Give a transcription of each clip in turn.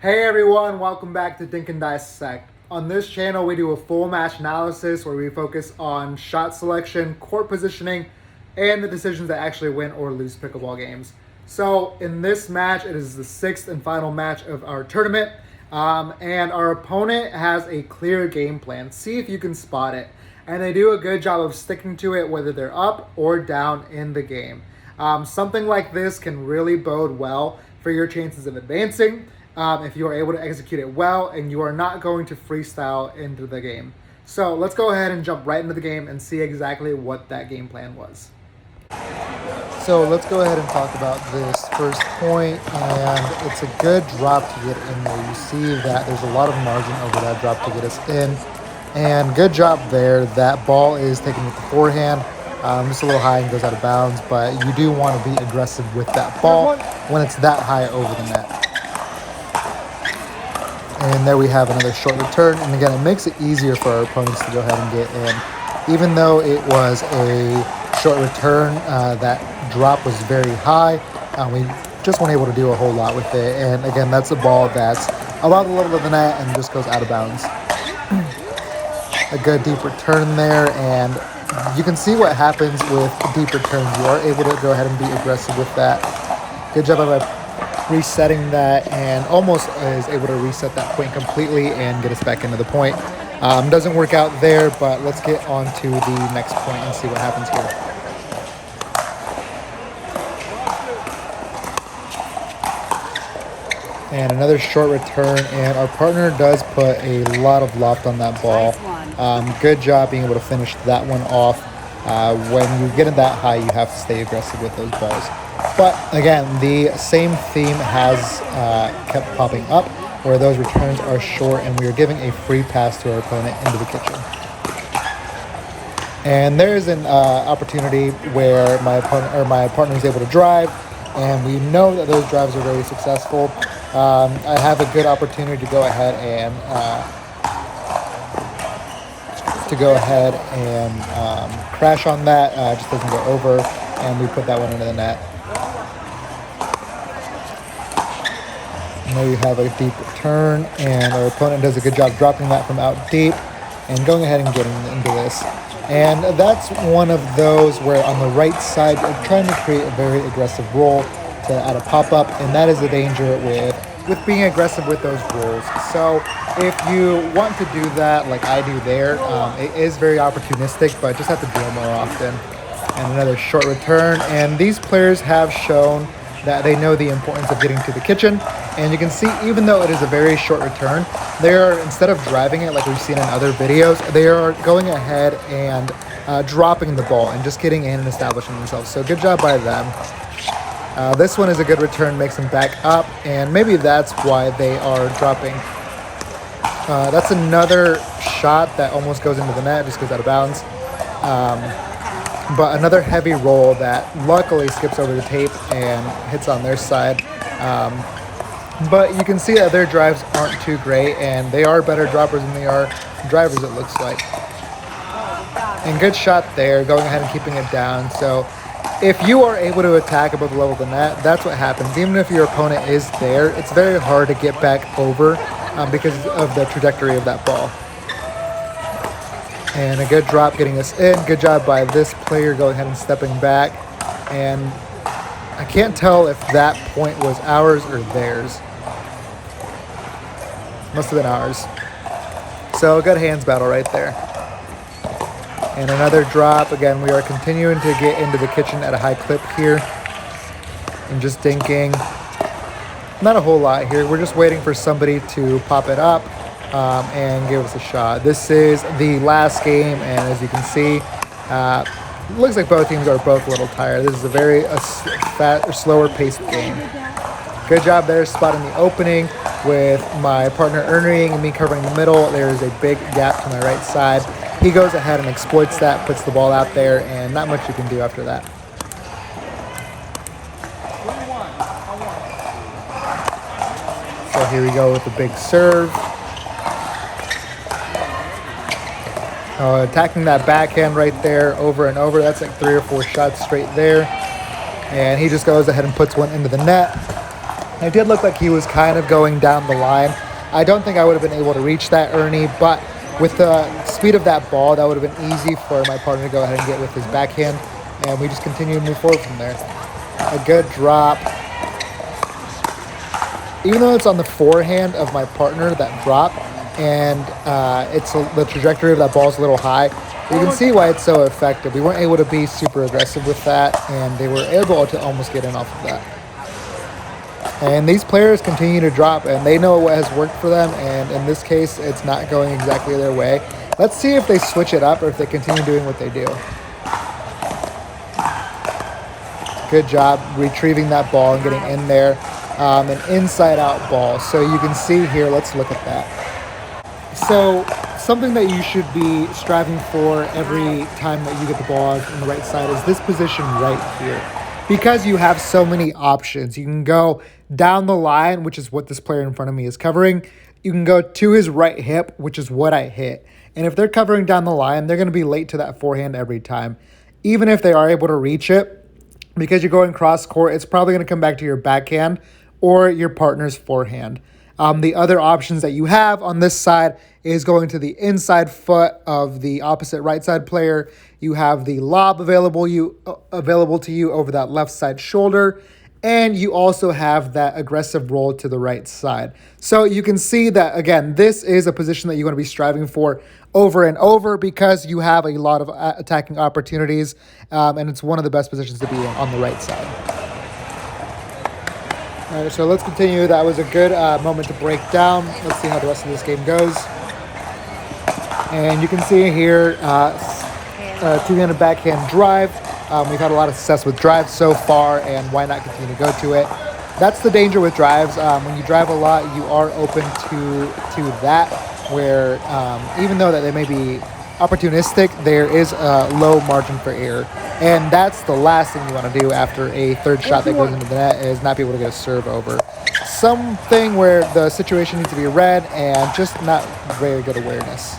Hey everyone, welcome back to Dink and Dissect. On this channel, we do a full match analysis where we focus on shot selection, court positioning, and the decisions that actually win or lose pickleball games. So in this match, it is the sixth and final match of our tournament, and our opponent has a clear game plan. See if you can spot it. And they do a good job of sticking to it whether they're up or down in the game. Something like this can really bode well for your chances of advancing. If you are able to execute it well and you are not going to freestyle into the game. So let's go ahead and jump right into the game and see exactly what that game plan was. So let's go ahead and talk about this first point, and it's a good drop to get in there. You see that there's a lot of margin over that drop to get us in, and good job there. That ball is taken with the forehand, just a little high and goes out of bounds, but you do want to be aggressive with that ball when it's that high over the net. And there we have another short return. And again, it makes it easier for our opponents to go ahead and get in. Even though it was a short return, that drop was very high. We just weren't able to do a whole lot with it. And again, that's a ball that's about the level of the net and just goes out of bounds. A good deep return there. And you can see what happens with deep returns. You are able to go ahead and be aggressive with that. Good job by resetting that, and almost is able to reset that point completely and get us back into the point. Doesn't work out there, but let's get on to the next point and see what happens here. And another short return, and our partner does put a lot of loft on that ball. Good job being able to finish that one off. When you get in that high, you have to stay aggressive with those balls. But again, the same theme has kept popping up, where those returns are short and we are giving a free pass to our opponent into the kitchen. And there's an opportunity where my partner is able to drive, and we know that those drives are very successful. I have a good opportunity to go ahead and crash on that. Just doesn't go over, and we put that one into the net. There you have a deep return, and our opponent does a good job dropping that from out deep and going ahead and getting into this. And that's one of those where on the right side, you're trying to create a very aggressive roll to add a pop-up, and that is the danger with being aggressive with those rolls. So if you want to do that like I do there, it is very opportunistic, but just have to do it more often. And another short return, and these players have shown that they know the importance of getting to the kitchen. And you can see, even though it is a very short return, they are, instead of driving it like we've seen in other videos, they are going ahead and dropping the ball and just getting in and establishing themselves. So good job by them. This one is a good return, makes them back up, and maybe that's why they are dropping. That's another shot that almost goes into the net, just goes out of bounds. But another heavy roll that luckily skips over the tape and hits on their side. But you can see that their drives aren't too great, and they are better droppers than they are drivers, it looks like. And good shot there, going ahead and keeping it down. So if you are able to attack above the level of the net, that's what happens. Even if your opponent is there, it's very hard to get back over because of the trajectory of that ball. And a good drop getting us in. Good job by this player going ahead and stepping back. And I can't tell if that point was ours or theirs. Must have been ours. So a good hands battle right there. And another drop. Again, we are continuing to get into the kitchen at a high clip here. And just dinking. Not a whole lot here. We're just waiting for somebody to pop it up and give us a shot. This is the last game, and as you can see, it looks like both teams are both a little tired. This is a very slower paced game. Good job there spotting the opening with my partner earning and me covering the middle. There is a big gap to my right side. He goes ahead and exploits that, puts the ball out there, and not much you can do after that. So here we go with the big serve. Attacking that backhand right there over and over. That's like 3 or 4 shots straight there. And he just goes ahead and puts one into the net. It did look like he was kind of going down the line. I don't think I would have been able to reach that Ernie, but with the speed of that ball, that would have been easy for my partner to go ahead and get with his backhand, and we just continue to move forward from there. A good drop. Even though it's on the forehand of my partner, that drop, and the trajectory of that ball is a little high, you can see why it's so effective. We weren't able to be super aggressive with that, and they were able to almost get in off of that. And these players continue to drop, and they know what has worked for them, and in this case, it's not going exactly their way. Let's see if they switch it up or if they continue doing what they do. Good job retrieving that ball and getting in there. An inside-out ball. So you can see here, let's look at that. So something that you should be striving for every time that you get the ball on the right side is this position right here. Because you have so many options. You can go down the line, which is what this player in front of me is covering. You can go to his right hip, which is what I hit. And if they're covering down the line, they're going to be late to that forehand every time. Even if they are able to reach it, because you're going cross court, it's probably going to come back to your backhand or your partner's forehand. The other options that you have on this side is going to the inside foot of the opposite right side player. You have the lob available to you over that left side shoulder, and you also have that aggressive roll to the right side. So you can see that, again, this is a position that you want to be striving for over and over because you have a lot of attacking opportunities, and it's one of the best positions to be in on the right side. All right, so let's continue. That was a good moment to break down. Let's see how the rest of this game goes. And you can see here, two-handed backhand drive. We've had a lot of success with drives so far, and why not continue to go to it? That's the danger with drives. When you drive a lot, you are open to that, where even though that they may be opportunistic, there is a low margin for error. And that's the last thing you want to do after a third shot that goes into the net is not be able to get a serve over. Something where the situation needs to be read and just not very good awareness.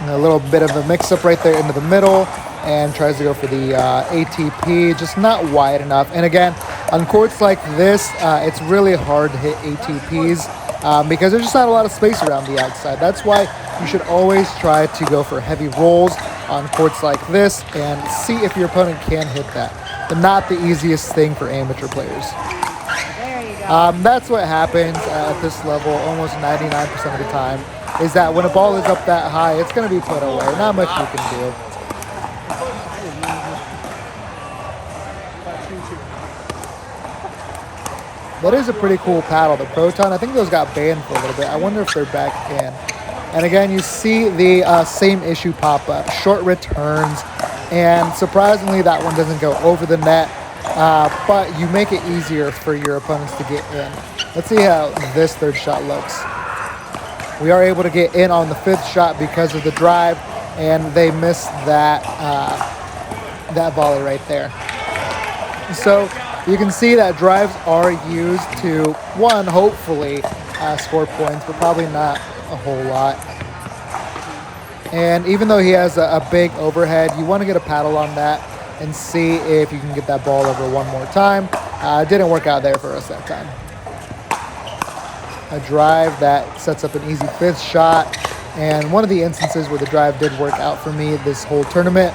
And a little bit of a mix-up right there into the middle and tries to go for the ATP, just not wide enough. And again, on courts like this, it's really hard to hit ATPs because there's just not a lot of space around the outside. That's why you should always try to go for heavy rolls on courts like this and see if your opponent can hit that. But not the easiest thing for amateur players. There you go. That's what happens at this level almost 99% of the time, is that when a ball is up that high, it's going to be put away. Not much you can do. That is a pretty cool paddle, the Proton. I think those got banned for a little bit. I wonder if they're back in. And again, you see the same issue pop up, short returns, and surprisingly that one doesn't go over the net, but you make it easier for your opponents to get in. Let's see how this third shot looks. We are able to get in on the fifth shot because of the drive, and they missed that volley right there. So you can see that drives are used to, one, hopefully score points, but probably not a whole lot. And even though he has a big overhead, you want to get a paddle on that and see if you can get that ball over one more time. It didn't work out there for us that time. A drive that sets up an easy fifth shot, and one of the instances where the drive did work out for me this whole tournament.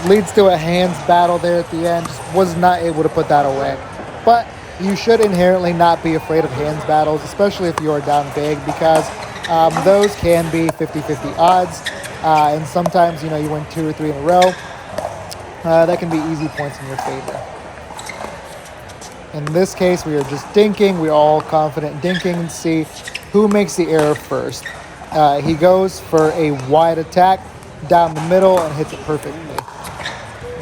Leads to a hands battle there at the end. Just was not able to put that away. But you should inherently not be afraid of hands battles, especially if you are down big, because those can be 50-50 odds. And sometimes, you win 2 or 3 in a row. That can be easy points in your favor. In this case, we are just dinking. We're all confident dinking and see who makes the error first. He goes for a wide attack down the middle and hits it perfectly.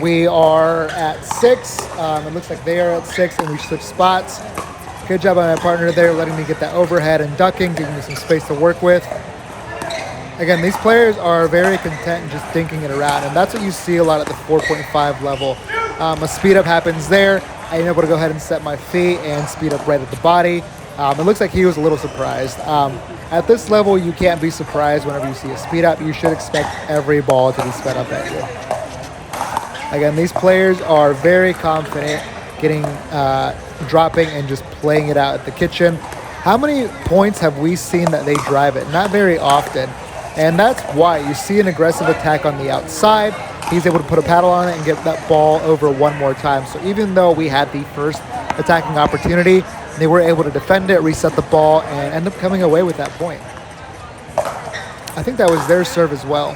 We are at 6. It looks like they are at 6, and we switch spots. Good job on my partner there, letting me get that overhead and ducking, giving me some space to work with. Again, these players are very content in just dinking it around, and that's what you see a lot at the 4.5 level. A speed up happens there. I'm able to go ahead and set my feet and speed up right at the body. It looks like he was a little surprised. At this level, you can't be surprised whenever you see a speed up. You should expect every ball to be sped up at you. Again, these players are very confident getting dropping and just playing it out at the kitchen. How many points have we seen that they drive it? Not very often. And that's why you see an aggressive attack on the outside. He's able to put a paddle on it and get that ball over one more time. So even though we had the first attacking opportunity, they were able to defend it, reset the ball, and end up coming away with that point. I think that was their serve as well.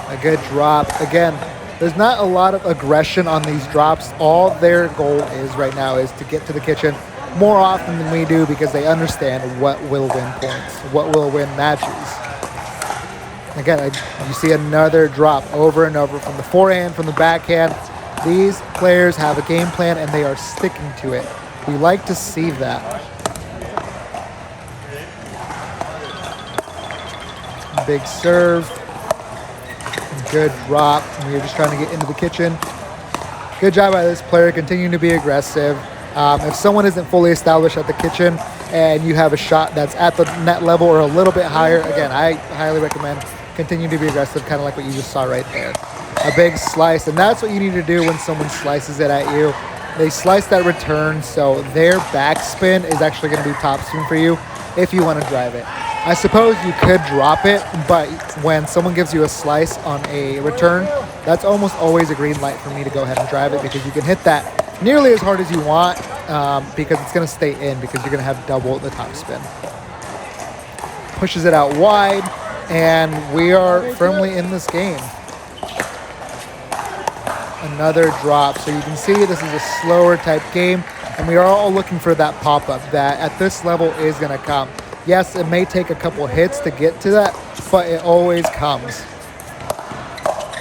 A good drop. Again, there's not a lot of aggression on these drops. All their goal is right now is to get to the kitchen more often than we do, because they understand what will win points, what will win matches. Again, you see another drop over and over from the forehand, from the backhand. These players have a game plan and they are sticking to it. We like to see that. Big serve. Good drop. We are just trying to get into the kitchen. Good job by this player, continuing to be aggressive. If someone isn't fully established at the kitchen and you have a shot that's at the net level or a little bit higher, again, I highly recommend continuing to be aggressive, kind of like what you just saw right there. A big slice, and that's what you need to do when someone slices it at you. They slice that return, so their backspin is actually going to be topspin for you if you want to drive it. I suppose you could drop it, but when someone gives you a slice on a return, that's almost always a green light for me to go ahead and drive it, because you can hit that nearly as hard as you want, because it's going to stay in, because you're going to have double the top spin. Pushes it out wide, and we are firmly in this game. Another drop. So you can see this is a slower type game, and we are all looking for that pop-up that at this level is going to come. Yes, it may take a couple hits to get to that, but it always comes.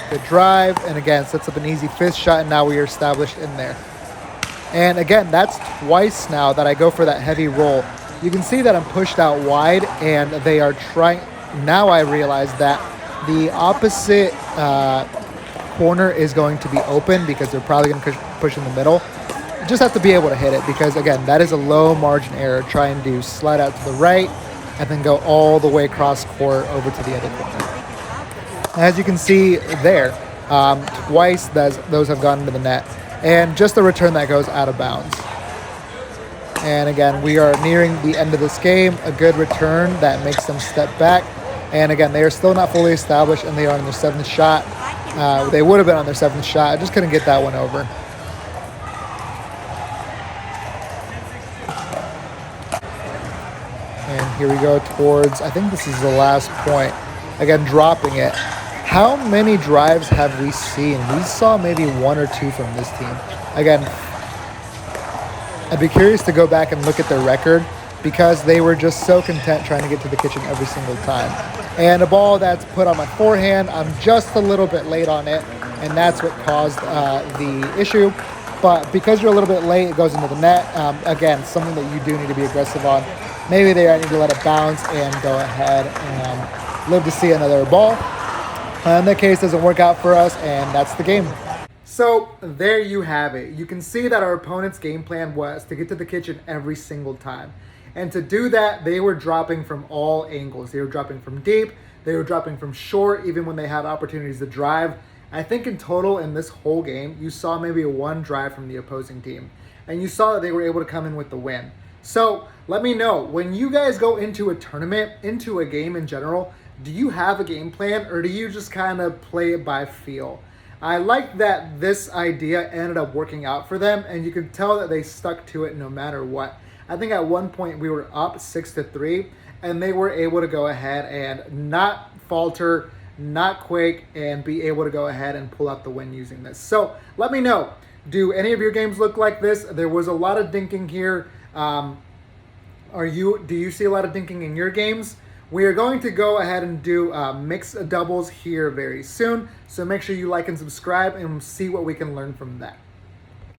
Good drive, and again, sets up an easy fifth shot, and now we are established in there. And again, that's twice now that I go for that heavy roll. You can see that I'm pushed out wide, and they are trying. Now I realize that the opposite corner is going to be open, because they're probably going to push in the middle. You just have to be able to hit it, because again, that is a low margin error, trying to slide out to the right and then go all the way across court over to the other corner. As you can see there, twice those have gone into the net, and just a return that goes out of bounds. And again, we are nearing the end of this game. A good return that makes them step back. And again, they are still not fully established, and they are on their seventh shot. They would have been on their seventh shot. I just couldn't get that one over. And here we go towards, I think this is the last point. Again, dropping it. How many drives have we seen? We saw maybe one or two from this team. Again, I'd be curious to go back and look at their record, because they were just so content trying to get to the kitchen every single time. And a ball that's put on my forehand, I'm just a little bit late on it, and that's what caused the issue. But because you're a little bit late, it goes into the net. Again, something that you do need to be aggressive on. Maybe they need to let it bounce and go ahead and live to see another ball. In that case, doesn't work out for us, and that's the game. So there you have it. You can see that our opponent's game plan was to get to the kitchen every single time. And to do that, they were dropping from all angles. They were dropping from deep. They were dropping from short, even when they had opportunities to drive. I think in total in this whole game, you saw maybe one drive from the opposing team. And you saw that they were able to come in with the win. So let me know, when you guys go into a tournament, into a game in general, do you have a game plan, or do you just kind of play it by feel? I like that this idea ended up working out for them, and you can tell that they stuck to it no matter what. I think at one point we were up 6-3, and they were able to go ahead and not falter, not quake, and be able to go ahead and pull out the win using this. So let me know, do any of your games look like this? There was a lot of dinking here. Do you see a lot of dinking in your games? We are going to go ahead and do mixed doubles here very soon. So make sure you like and subscribe, and see what we can learn from that.